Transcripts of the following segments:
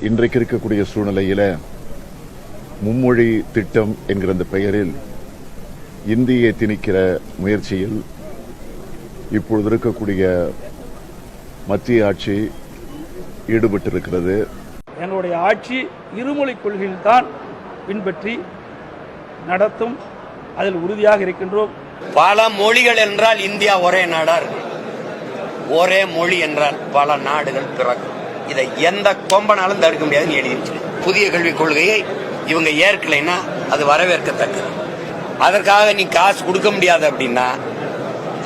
இன்றைக்கு இருக்கக்கூடிய சூழ்நிலையில மும்மொழி திட்டம் என்கிற அந்த பெயரில் இந்தியை திணிக்கிற முயற்சியில் இப்பொழுது இருக்கக்கூடிய மத்திய ஆட்சி ஈடுபட்டிருக்கிறது. எங்களுடைய ஆட்சி இருமொழி கொள்கையில்தான் பின்பற்றி நடத்தும், அதில் உறுதியாக இருக்கின்றோம். பல மொழிகள் என்றால் இந்தியா ஒரே நாடா இருக்கு. ஒரே மொழி என்றால் பல நாடுகள் பிறக்கும். இதை எந்த கொம்பனாலும் தடுக்க முடியாதுன்னு எழுதிச்சு. புதிய கல்விக் கொள்கையை இவங்க ஏற்கலைன்னா அது வரவேற்கத்தக்கது. அதற்காக நீ காசு கொடுக்க முடியாது அப்படின்னா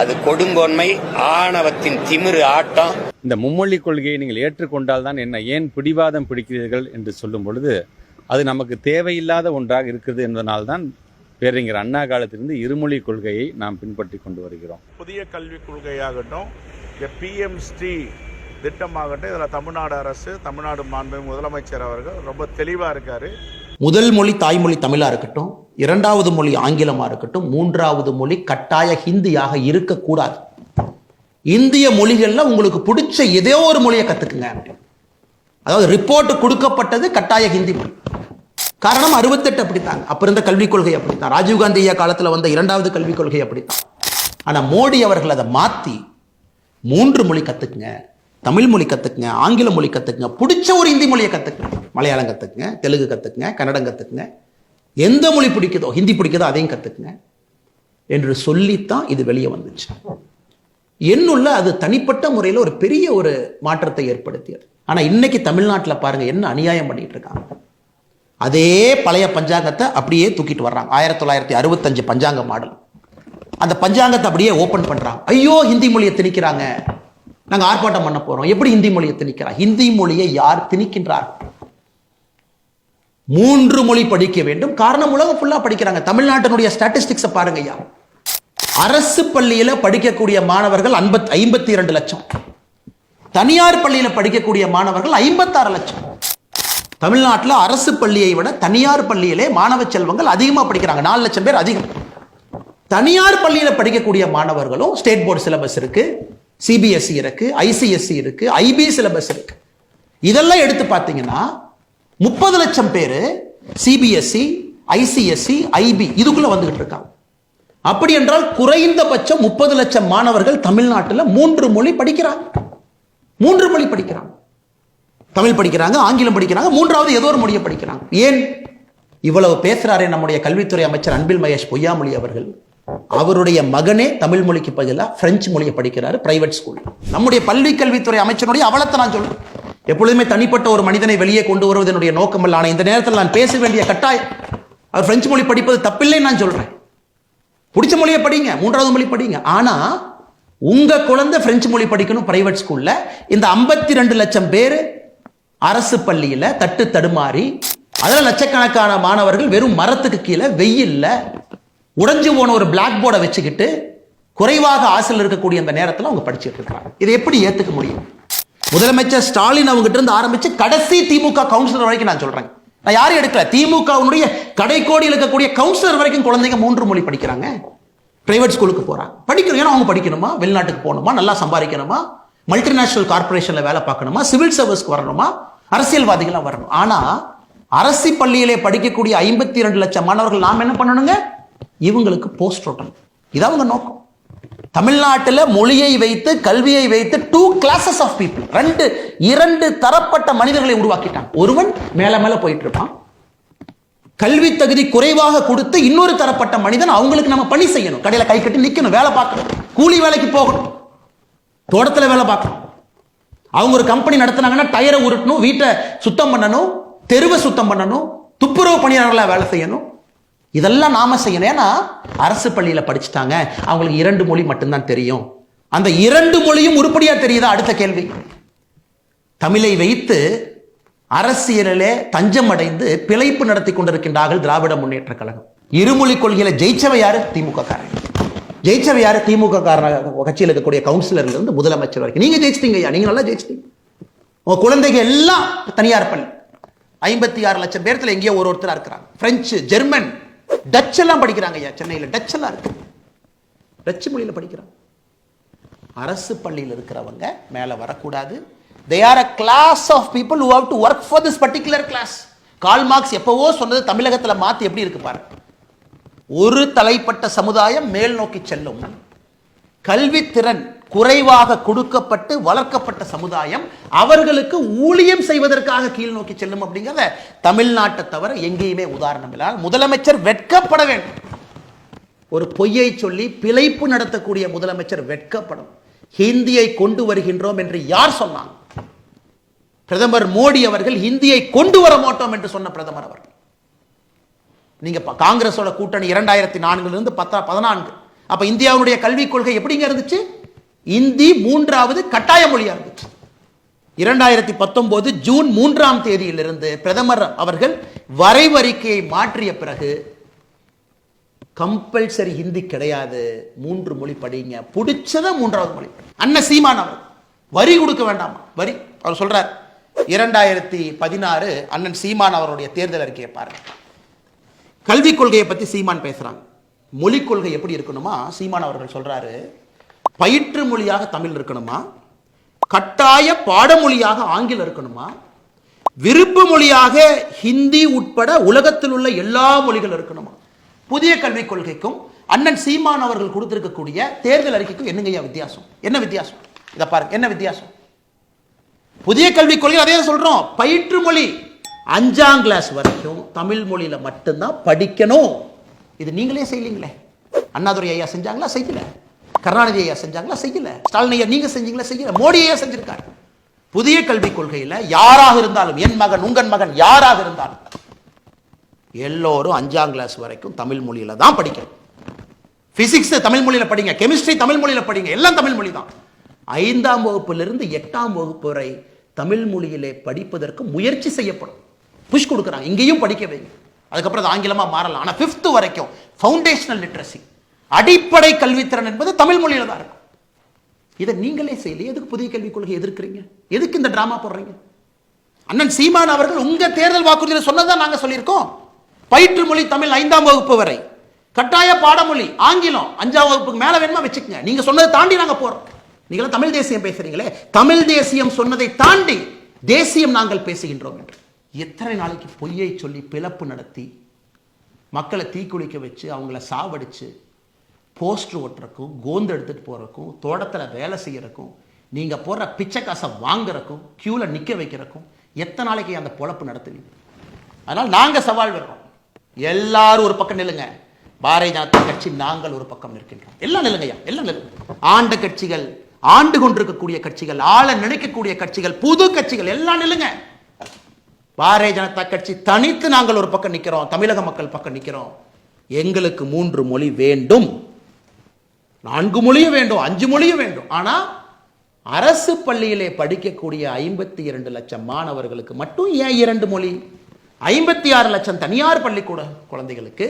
அது கொடுங்கோன்மை, ஆணவத்தின் திமிரு ஆட்டம். இந்த மும்மொழி கொள்கையை நீங்கள் ஏற்றுக்கொண்டால் தான் என்ன, ஏன் பிடிவாதம் பிடிக்கிறீர்கள் என்று சொல்லும் பொழுது அது நமக்கு தேவையில்லாத ஒன்றாக இருக்கிறது என்பதனால்தான் பேரறிஞர் அண்ணா காலத்திலிருந்து இருமொழி கொள்கையை நாம் பின்பற்றி கொண்டு வருகிறோம். புதிய கல்விக் கொள்கையாகட்டும், PMST திட்டமாகட்டும், இதில் தமிழ்நாடு அரசு, தமிழ்நாடு மாண்புமிகு முதலமைச்சர் அவர்கள் ரொம்ப தெளிவாக இருக்காரு. முதல் மொழி தாய்மொழி தமிழா இருக்கட்டும், இரண்டாவது மொழி ஆங்கிலமா இருக்கட்டும், மூன்றாவது மொழி கட்டாய ஹிந்தியாக இருக்கக்கூடாது. இந்திய மொழிகள்ல உங்களுக்கு பிடிச்ச ஏதோ ஒரு மொழியை கத்துக்குங்க. அதாவது ரிப்போர்ட் கொடுக்கப்பட்டது கட்டாய ஹிந்தி மொழி. காரணம் 68 அப்படித்தாங்க. அப்ப இருந்த கல்விக் கொள்கை அப்படித்தான். ராஜீவ்காந்தி காலத்துல வந்த இரண்டாவது கல்விக் கொள்கை அப்படித்தான். ஆனா மோடி அவர்கள் அதை மாத்தி 3 மொழி கத்துக்குங்க, தமிழ் மொழி கத்துக்குங்க, ஆங்கில மொழி கத்துக்குங்க, பிடிச்ச ஒரு இந்தி மொழியை கத்துக்குங்க, மலையாளம் கத்துக்குங்க, தெலுங்கு கத்துக்குங்க, கன்னடம் கத்துக்குங்க, எந்த மொழி பிடிக்குதோ, ஹிந்தி பிடிக்குதோ அதையும் கத்துக்குங்க என்று சொல்லித்தான் இது வெளியே வந்துச்சு. என்னுள்ள அது தனிப்பட்ட முறையில் ஒரு பெரிய ஒரு மாற்றத்தை ஏற்படுத்தியது. ஆனா இன்னைக்கு தமிழ்நாட்டில் பாருங்க என்ன அநியாயம் பண்ணிட்டு இருக்காங்க. அதே பழைய பஞ்சாங்கத்தை அப்படியே தூக்கிட்டு வர்றாங்க. 1965 பஞ்சாங்க மாடல். அந்த பஞ்சாங்கத்தை அப்படியே ஓபன் பண்றாங்க. ஐயோ ஹிந்தி மொழியை திணிக்கிறாங்க, நாங்க ஆர்ப்பாட்டம் பண்ண போறோம். எப்படி ஹிந்தி மொழியை திணிக்கிறாங்க? ஹிந்தி மொழியை யார் திணிக்கின்றார்? 3 மொழி படிக்க வேண்டும். காரணம் உலகம் ஃபுல்லா படிக்கிறாங்க. தமிழ்நாட்டினுடைய ஸ்டாட்டிஸ்டிக்ஸை பாருங்க ஐயா. அரசு பள்ளியில படிக்கக்கூடிய மாணவர்கள் 52 லட்சம், தனியார் பள்ளியில படிக்கக்கூடிய மாணவர்கள் 56 லட்சம். தமிழ்நாட்டில் அரசு பள்ளியை விட தனியார் பள்ளியிலே மாணவ செல்வங்கள் அதிகமாக படிக்கிறாங்க. 4 லட்சம் பேர் அதிகம். தனியார் பள்ளியில் படிக்கக்கூடிய மாணவர்களும் ஸ்டேட் போர்டு சிலபஸ் இருக்கு, CBSE இருக்கு, ICSE இருக்கு, IB சிலபஸ் இருக்கு. இதெல்லாம் எடுத்து பார்த்தீங்கன்னா 30 லட்சம் பேர் CBSE, ICSE, IB இதுக்குள்ள வந்துகிட்டு இருக்காங்க. அப்படி என்றால் குறைந்தபட்சம் 30 லட்சம் மாணவர்கள் தமிழ்நாட்டில் 3 மொழி படிக்கிறாங்க. 3 மொழி படிக்கிறாங்க. தமிழ் படிக்கிறாங்க, ஆங்கிலம் படிக்கிறாங்க, மூன்றாவது ஏதோ ஒரு மொழியை படிக்கிறாங்க. ஏன் இவ்வளவு பேசுறாரே நம்முடைய கல்வித்துறை அமைச்சர் அன்பில் மகேஷ் பொய்யாமொழி அவர்கள்? அவருடைய மகனே தமிழ் மொழிக்கு பதிலாக பிரெஞ்சு மொழியை படிக்கிறாரு பிரைவேட் ஸ்கூல். நம்முடைய பள்ளி கல்வித்துறை அமைச்சருடைய அவலத்தை நான் சொல்றேன். எப்பொழுதுமே தனிப்பட்ட ஒரு மனிதனை வெளியே கொண்டு வருவது என்னுடைய நோக்கம் அல்ல. ஆனால் இந்த நேரத்தில் நான் பேச வேண்டிய கட்டாயம். அவர் பிரெஞ்சு மொழி படிப்பது தப்பில்லை நான் சொல்றேன். பிடிச்ச மொழியை படிங்க, மூன்றாவது மொழி படிங்க. ஆனா உங்க குழந்தை பிரெஞ்சு மொழி படிக்கணும் பிரைவேட் ஸ்கூல்ல. இந்த 52 லட்சம் பேர் அரசு பள்ளியில தட்டு தடுமாறி, அதுல லட்சக்கணக்கான மாணவர்கள் வெறும் மரத்துக்கு கீழே வெயில்ல உடைஞ்சு போன ஒரு பிளாக் போர்டை வச்சுக்கிட்டு குறைவாக ஆசையில் இருக்கக்கூடிய அந்த நேரத்தில் அவங்க படிச்சுட்டு இருக்காங்க. இதை எப்படி ஏத்துக்க முடியும்? முதலமைச்சர் ஸ்டாலின் அவங்க கிட்ட இருந்து ஆரம்பிச்சு கடைசி திமுக கவுன்சிலர் வரைக்கும் நான் சொல்றேன். நான் யாரும் எடுக்கல. திமுகவுடைய கடைக்கோடியில் இருக்கக்கூடிய கவுன்சிலர் வரைக்கும் குழந்தைங்க 3 மொழி படிக்கிறாங்க, பிரைவேட் ஸ்கூலுக்கு போறாங்க. படிக்கணும். ஏன்னா அவங்க படிக்கணுமா, வெளிநாட்டுக்கு போகணுமா, நல்லா சம்பாதிக்கணுமா, மல்டிநேஷனல் கார்பரேஷன்ல வேலை பார்க்கணுமா, சிவில் சர்வீஸ்க்கு வரணுமா, அரசியல்வாதிகளாக வரணும். ஆனா அரசு பள்ளியிலே படிக்கக்கூடிய 52 லட்சம் மாணவர்கள் நாம் என்ன பண்ணணுங்க? இவங்களுக்கு போஸ்ட் ஓட்டணும். இது அவங்க நோக்கம். தமிழ்நாட்டில் மொழியை வைத்து, கல்வியை வைத்து 2 கிளாஸஸ் ஆஃப் பீப்புள், 2 தரப்பட்ட மனிதர்களை உருவாக்கிட்டான். ஒருவன் மேல மேல போயிட்டு இருப்பான், கல்வி தகுதி குறைவாக கொடுத்து இன்னொரு தரப்பட்ட மனிதன் அவங்களுக்கு நம்ம பணி செய்யணும், கடையில கை கட்டி நிக்கணும், வேலை பார்க்கணும், கூலி வேலைக்கு போகணும், தோட்டத்தில் வேலை பார்க்கணும். அவங்க ஒரு கம்பெனி நடத்தினாங்கன்னா டயரை உருட்டணும், வீட்டை சுத்தம் பண்ணணும், தெருவை சுத்தம் பண்ணணும், துப்புரவு பணியாளர்களா வேலை செய்யணும். இதெல்லாம் நாம செய்யணும். ஏன்னா அரசு பள்ளியில படிச்சுட்டாங்க, அவங்களுக்கு 2 மொழி மட்டும்தான் தெரியும். அந்த 2 மொழியும் உருப்படியா தெரியுதா? அடுத்த கேள்வி. தமிழை வைத்து அரசியலிலே தஞ்சம் அடைந்து பிழைப்பு நடத்தி கொண்டிருக்கின்றார்கள் திராவிட முன்னேற்ற கழகம். இருமொழி கொள்கையில ஜெயிச்சவை யாரு? திமுக காரன். ஜெயிச்சவை யாரு? திமுக கட்சியில் இருக்கக்கூடிய கவுன்சிலர்ல இருந்து முதலமைச்சர் வரைக்கும். நீங்க ஜெயிச்சிட்டீங்க ஐயா, நீங்க நல்லா ஜெயிச்சிட்டீங்க. உங்க குழந்தைங்க எல்லாம் தனியார் பள்ளி, 56 லட்சம் பேர்த்துல எங்கேயோ ஒருத்தரா இருக்கிறாங்க. பிரெஞ்சு, ஜெர்மன், டச் எல்லாம் படிக்கிறாங்க ஐயா. சென்னையில டச் எல்லாம் இருக்கு, டச்சு மொழியில படிக்கிறாங்க. அரசு பள்ளியில் இருக்கிறவங்க மேல வரக்கூடாது, they are a class of people who have to work for this particular class. Karl Marx எப்பவோ சொன்னது தமிழகத்தில் மாத்தி எப்படி இருக்கு பாருங்க. ஒரு தலைப்பட்ட சமுதாயம் மேல் நோக்கி செல்லும், கல்வி திறன் குறைவாக கொடுக்கப்பட்டு வளர்க்கப்பட்ட சமுதாயம் அவர்களுக்கு ஊழியம் செய்வதற்காக கீழ் நோக்கி செல்லும் அப்படிங்கிறத தமிழ்நாட்டை தவிர எங்கேயுமே உதாரணம் இல்லை. முதலமைச்சர் வெட்கப்பட வேண்டும். ஒரு பொய்யை சொல்லி பிழைப்பு நடத்தக்கூடிய முதலமைச்சர் வெட்கப்படும். ஹிந்தியை கொண்டு வருகின்றோம் என்று யார் சொன்னாங்க? பிரதமர் மோடி அவர்கள் ஹிந்தியை கொண்டு வர மாட்டோம் என்று சொன்ன பிரதமர் அவர்கள். நீங்க காங்கிரஸோட கூட்டணி 2004 14, அப்ப இந்தியாவுடைய கல்விக் கொள்கை எப்படிங்க இருந்துச்சு? இந்தி 3வது கட்டாய மொழியா இருந்துச்சு. 2019 ஜூன் 3ஆம் தேதியிலிருந்து பிரதமர் அவர்கள் வரைவறிக்கையை மாற்றிய பிறகு கம்பல்சரி ஹிந்தி கிடையாது, 3 மொழி படிங்க, பிடிச்சத 3வது மொழி. அண்ணன் சீமான் அவர் வரி கொடுக்க வேண்டாமா? வரி அவர் சொல்றார். 2016 அண்ணன் சீமான் அவருடைய தேர்தல் அறிக்கையை பாருங்க. கல்விக் கொள்கையை பத்தி சீமான் பேசுறாங்க. மொழிக் கொள்கை எப்படி இருக்கணுமா? சீமான் அவர்கள் சொல்றாரு, பயிற்று மொழியாக தமிழ் இருக்கணுமா, கட்டாய பாடமொழியாக ஆங்கிலம் இருக்கணுமா, விருப்ப மொழியாக ஹிந்தி உட்பட உலகத்தில் உள்ள எல்லா மொழிகள் இருக்கணுமா? புதிய கல்விக் கொள்கைக்கும் அண்ணன் சீமான் அவர்கள் கொடுத்திருக்கக்கூடிய தேர்தல் அறிக்கைக்கும் என்னங்கய்யா வித்தியாசம்? என்ன வித்தியாசம்? இத பாருங்க, என்ன வித்தியாசம்? புதிய கல்விக் கொள்கை அதே சொல்றோம், பயிற்று மொழி 5ஆம் கிளாஸ் வரைக்கும் தமிழ் மொழியில மட்டும்தான் படிக்கணும். இது நீங்களே செய்யலீங்களே. அண்ணாதுரை ஐயா செஞ்சாங்களா? செய்யல. கருணாநிதி ஐயா செஞ்சாங்களா? செய்யல. ஸ்டாலின் ஐயா நீங்க செஞ்சீங்களா? செய்யல. மோடி ஐயா செஞ்சிருக்காரு. புதிய கல்விக் கொள்கையில யாராக இருந்தாலும், என் மகன் உங்கள் மகன் யாராக இருந்தாலும் எல்லோரும் 5ஆம் கிளாஸ் வரைக்கும் தமிழ் மொழியில தான் படிக்கணும். பிசிக்ஸ் தமிழ் மொழியில படிங்க, கெமிஸ்ட்ரி தமிழ் மொழியில படிங்க, எல்லாம் தமிழ் மொழி தான். 5ஆம் வகுப்பிலிருந்து 8ஆம் வகுப்பு வரை தமிழ் மொழியிலே படிப்பதற்கு முயற்சி செய்யப்படும். புஷ் கொடுக்குறாங்க, இங்கேயும் படிக்க வைங்க. அதுக்கப்புறம் அது ஆங்கிலமா மாறலாம். ஆனா 5th வரைக்கும் ஃபவுண்டேஷனல் லிட்ரஸி, அடிப்படை கல்வித்திறன் என்பது தமிழ் மொழியில தான் இருக்கும். இதை நீங்களே செய்யல. எதுக்கு புதிய கல்விக் கொள்கை எதிர்க்கிறீங்க? எதுக்கு இந்த டிராமா போடுறீங்க? அண்ணன் சீமான் அவர்கள் உங்க தேர்தல் வாக்குறுதியில் சொன்னதான் நாங்க சொல்லியிருக்கோம். பயிற்று மொழி தமிழ் 5ஆம் வகுப்பு வரை, கட்டாய பாடமொழி ஆங்கிலம் 5ஆம் வகுப்புக்கு மேல வேணுமா வச்சுக்கங்க. நீங்க சொன்னதை தாண்டி நாங்க போறோம். நீங்களும் தமிழ் தேசியம் பேசுறீங்களே, தமிழ் தேசியம் சொன்னதை தாண்டி தேசியம் நாங்கள் பேசுகின்றோம் என்று எத்தனை நாளைக்கு பொய்யை சொல்லி பிளப்பு நடத்தி மக்களை தீக்குளிக்க வச்சு அவங்கள சாவடிச்சு போஸ்டர் ஓட்டுறக்கும், கோந்து எடுத்துட்டு போறக்கும், தோட்டத்தில் வேலை செய்யறக்கும், நீங்க போற பிச்சை காசை வாங்குறக்கும், கியூல நிக்க வைக்கிறக்கும் எத்தனை நாளைக்கு அந்த பொழப்பு நடத்துவீங்க? அதனால் நாங்க சவால் விடுறோம். எல்லாரும் ஒரு பக்கம் நில்லுங்க. பாரதிய ஜனதா கட்சி நாங்கள் ஒரு பக்கம் நிற்கின்றோம். எல்லாம் நில்லுங்கய்யா, எல்லாம் நில்லுங்க. ஆண்ட கட்சிகள், ஆண்டு கொண்டிருக்கக்கூடிய கட்சிகள், ஆள நினைக்கக்கூடிய கட்சிகள், புது கட்சிகள் எல்லாம் நில்லுங்க. பாரதிய ஜனதா கட்சி தனித்து நாங்கள் ஒரு பக்கம் நிற்கிறோம், தமிழக மக்கள் பக்கம் நிற்கிறோம். எங்களுக்கு 3 மொழி வேண்டும், 4 மொழியும் வேண்டும், 5 மொழியும் வேண்டும். ஆனா அரசு பள்ளியிலே படிக்கக்கூடிய 52 லட்சம் மாணவர்களுக்கு மட்டும் ஏன் 2 மொழி? 56 லட்சம் தனியார் பள்ளிக்கூட குழந்தைகளுக்கு,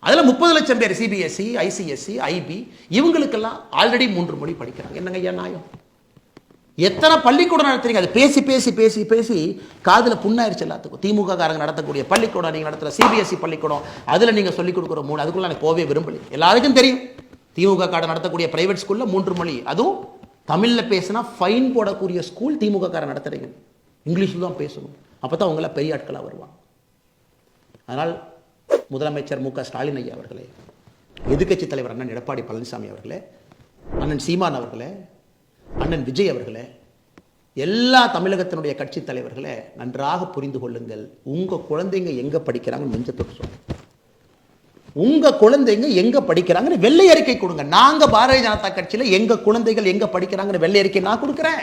அதுல 30 லட்சம் பேர் சிபிஎஸ்இ, ஐசிஎஸ்இ, ஐபி, இவங்களுக்கெல்லாம் ஆல்ரெடி 3 மொழி படிக்கிறாங்க. என்னங்க ஐயா நியாயம்? எத்தனை பள்ளிக்கூடம் நடத்துறீங்க? அது பேசி பேசி பேசி பேசி காதுல புண்ணாயிருச்சு எல்லாத்துக்கும். திமுக காரங்க நடத்தக்கூடிய பள்ளிக்கூடம், நீங்க நடத்துற சிபிஎஸ்இ பள்ளிக்கூடம், அதுல நீங்க சொல்லிக் கொடுக்குற 3, அதுக்குள்ள எனக்கு போவே விரும்பல. எல்லாருக்கும் தெரியும் திமுக காரங்க நடத்தக்கூடிய பிரைவேட் ஸ்கூல்ல 3 மொழி, அதுவும் தமிழ்ல பேசினா ஃபைன் போடக்கூடிய ஸ்கூல் திமுக காரங்க நடத்துறீங்க. இங்கிலீஷ்ல தான் பேசணும், அப்பதான் அவங்கள பெரிய ஆட்களா வருவாங்க. அதனால் முதலமைச்சர் மு க ஸ்டாலின் ஐயா அவர்களே, எதிர்க்கட்சி தலைவர் அண்ணன் எடப்பாடி பழனிசாமி அவர்களே, அண்ணன் சீமான் அவர்களே, அண்ணன் விஜய் அவர்களே, எல்லா தமிழகத்தினுடைய கட்சி தலைவர்களே, நன்றாக புரிந்து கொள்ளுங்கள். உங்க குழந்தைங்க எங்க படிக்கிறாங்கன்னு நெஞ்ச தொட்டு சொல்லுங்க. உங்க குழந்தைங்க எங்க படிக்கிறாங்கன்னு வெள்ளை அறிக்கை கொடுங்க. நாங்க பாரதிய ஜனதா கட்சியில எங்க குழந்தைகள் எங்க படிக்கிறாங்கன்னு வெள்ளை அறிக்கை நான் கொடுக்கிறேன்.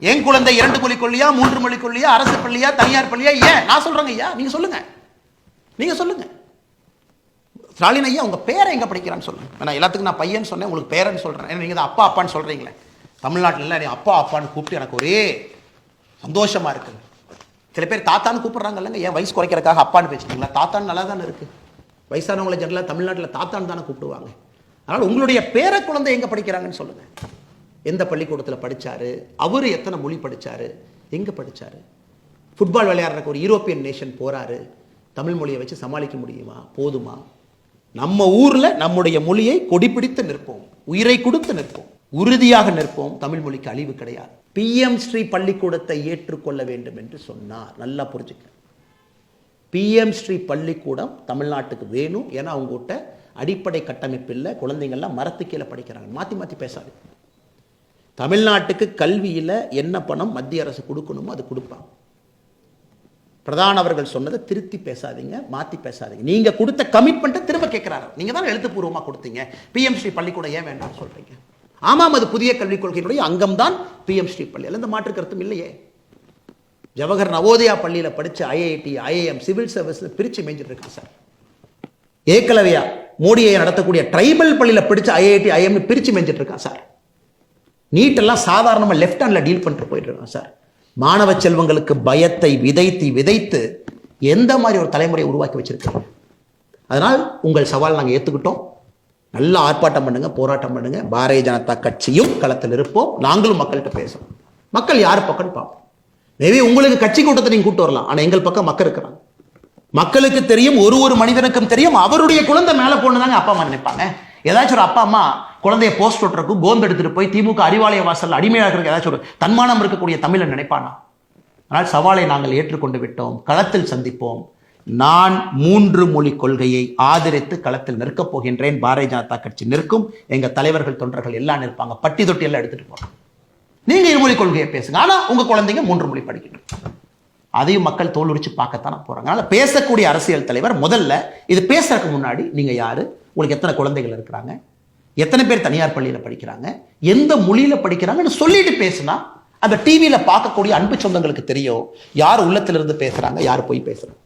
என் குழந்தை 2 மொழி கொள்ளியா, 3 மொழி கொள்ளியா, அரசு பள்ளியா, தனியார் பள்ளியா, ஏன் நான் சொல்றேங்க ஐயா, நீங்க சொல்லுங்க, நீங்க சொல்லுங்க. ஸ்டாலின் ஐயா உங்க பேரை எங்க படிக்கிறான்னு சொல்லுங்க. நான் எல்லாத்துக்கும் நான் பையன் சொன்னேன், உங்களுக்கு பேரன்னு சொல்றேன். நீங்க தான் அப்பா அப்பான்னு சொல்றீங்களே. தமிழ்நாட்டில் நீ அப்பா அப்பான்னு கூப்பிட்டு எனக்கு ஒரே சந்தோஷமா இருக்கு. சில பேர் தாத்தான்னு கூப்பிடுறாங்க இல்லைங்க, ஏன் வயசு குறைக்கிறதுக்காக அப்பான்னு பேசுறீங்களா? தாத்தான்னு நல்லா தானே இருக்கு. வயசானவங்களை ஜெனரலாக தமிழ்நாட்டில் தாத்தான்னு தானே கூப்பிடுவாங்க. அதனால் உங்களுடைய பேர குழந்தை எங்க படிக்கிறாங்கன்னு சொல்லுங்க. எந்த பள்ளிக்கூடத்தில் படிச்சாரு, அவரு எத்தனை மொழி படிச்சாரு, எங்க படிச்சாரு? ஃபுட்பால் விளையாடுறக்கு ஒரு யூரோப்பியன் நேஷன் போறாரு, தமிழ் மொழியை வச்சு சமாளிக்க முடியுமா? போதுமா? நம்ம ஊர்ல நம்முடைய மொழியை கொடிபிடித்து நிற்போம், உயிரை கொடுத்து நிற்போம். உறுதியாக நிற்போம். தமிழ் மொழிக்கு அழிவு கிடையாது. பிஎம் ஸ்ரீ பள்ளிக்கூடத்தை ஏற்றுக்கொள்ள வேண்டும் என்று சொன்னார். நல்லா புரிஞ்சுக்க. பிஎம் ஸ்ரீ பள்ளிக்கூடம் தமிழ்நாட்டுக்கு வேணும். ஏன்னா அவங்ககிட்ட அடிப்படை கட்டமைப்பு இல்லை. குழந்தைங்கள்லாம் மரத்து கீழே படிக்கிறாங்க. மாற்றி மாற்றி பேசாது. தமிழ்நாட்டுக்கு கல்வியில் என்ன பணம் மத்திய அரசு கொடுக்கணுமோ அது கொடுப்பாங்க. பிரதான் அவர்கள் சொன்னதை திருத்தி பேசாதீங்க, மாற்றி பேசாதீங்க. நீங்கள் கொடுத்த கமிட்மெண்ட்டை திரும்ப கேட்குறாரு. நீங்கள் தான் எழுத்துப்பூர்வமாக கொடுத்தீங்க. பிஎம் ஸ்ரீ பள்ளிக்கூடம் ஏன் வேண்டாம்னு சொல்கிறீங்க? ஆமாம், அது புதிய கல்விக் கொள்கையினுடைய அங்கம் தான் பிஎம் ஸ்ரீ பள்ளி. எந்த மாற்று கருத்தும் இல்லையே. ஜவஹர் நவோதயா பள்ளியில் படித்த ஐஐடி, ஐஐஎம், சிவில் சர்வீஸ் பிரித்து மேய்ஞ்சிட்டு இருக்கான் சார். ஏகலவ்யா மோடியை நடத்தக்கூடிய ட்ரைபல் பள்ளியில் படித்த ஐஐடி, ஐஎம் பிரித்து மேய்ஞ்சிட்டு இருக்கான் சார். நீட்டெல்லாம் சாதாரணமாக லெஃப்ட் ஹேண்டில் டீல் பண்ணிட்டு போயிட்டு இருக்கான் சார். மாணவ செல்வங்களுக்கு பயத்தை விதைத்து எந்த மாதிரி ஒரு தலைமுறையை உருவாக்கி வச்சிருக்காங்க. அதனால் உங்கள் சவால் நாங்கள் ஏற்றுக்கிட்டோம். நல்லா ஆர்ப்பாட்டம் பண்ணுங்க, போராட்டம் பண்ணுங்க. பாரதிய ஜனதா கட்சியும் களத்தில் இருப்போம். நாங்களும் மக்கள்கிட்ட பேசுவோம். மக்கள் யார் பக்கம்னு பார்ப்போம். மேபி உங்களுக்கு கட்சி கூட்டத்தை நீங்கள் கூட்டு வரலாம். ஆனால் எங்கள் பக்கம் மக்கள் இருக்கிறாங்க. மக்களுக்கு தெரியும், ஒரு மனிதனுக்கும் தெரியும் அவருடைய குழந்தை மேலே போனதாங்க அப்பா அம்மா நினைப்பாங்க. ஏதாச்சும் ஒரு அப்பா அம்மா குழந்தைய போஸ்ட் ஓட்டுறதுக்கு கோந்து எடுத்துட்டு போய் திமுக அறிவாலய வாசல் அடிமையாக இருக்கிற ஏதாச்சும் ஒரு தன்மானம் இருக்கக்கூடிய தமிழன் நினைப்பானா? ஆனால் சவாலை நாங்கள் ஏற்றுக்கொண்டு விட்டோம். களத்தில் சந்திப்போம். நான் 3 மொழி கொள்கையை ஆதரித்து களத்தில் நிற்கப் போகின்றேன். பாரதிய ஜனதா கட்சி நிற்கும். எங்க தலைவர்கள் தொண்டர்கள் எல்லாம் நிற்பாங்க. பட்டி தொட்டி எல்லாம் எடுத்துட்டு போறோம். நீங்க இருமொழி கொள்கையை பேசுங்க. ஆனா உங்க குழந்தைங்க 3 மொழி படிக்கணும். அதையும் மக்கள் தோல் உரிச்சு பார்க்கத்தானே போறாங்க. அதனால பேசக்கூடிய அரசியல் தலைவர் முதல்ல இது பேசுறதுக்கு முன்னாடி நீங்க யாரு, உங்களுக்கு எத்தனை குழந்தைகள் இருக்கிறாங்க, எத்தனை பேர் தனியார் பள்ளியில் படிக்கிறாங்க, எந்த மொழியில படிக்கிறாங்கன்னு சொல்லிட்டு பேசுனா அந்த டிவியில பார்க்கக்கூடிய அன்பு சொந்தங்களுக்கு தெரியும் யார் உள்ளத்திலிருந்து பேசுறாங்க, யார் போய் பேசுறாங்க.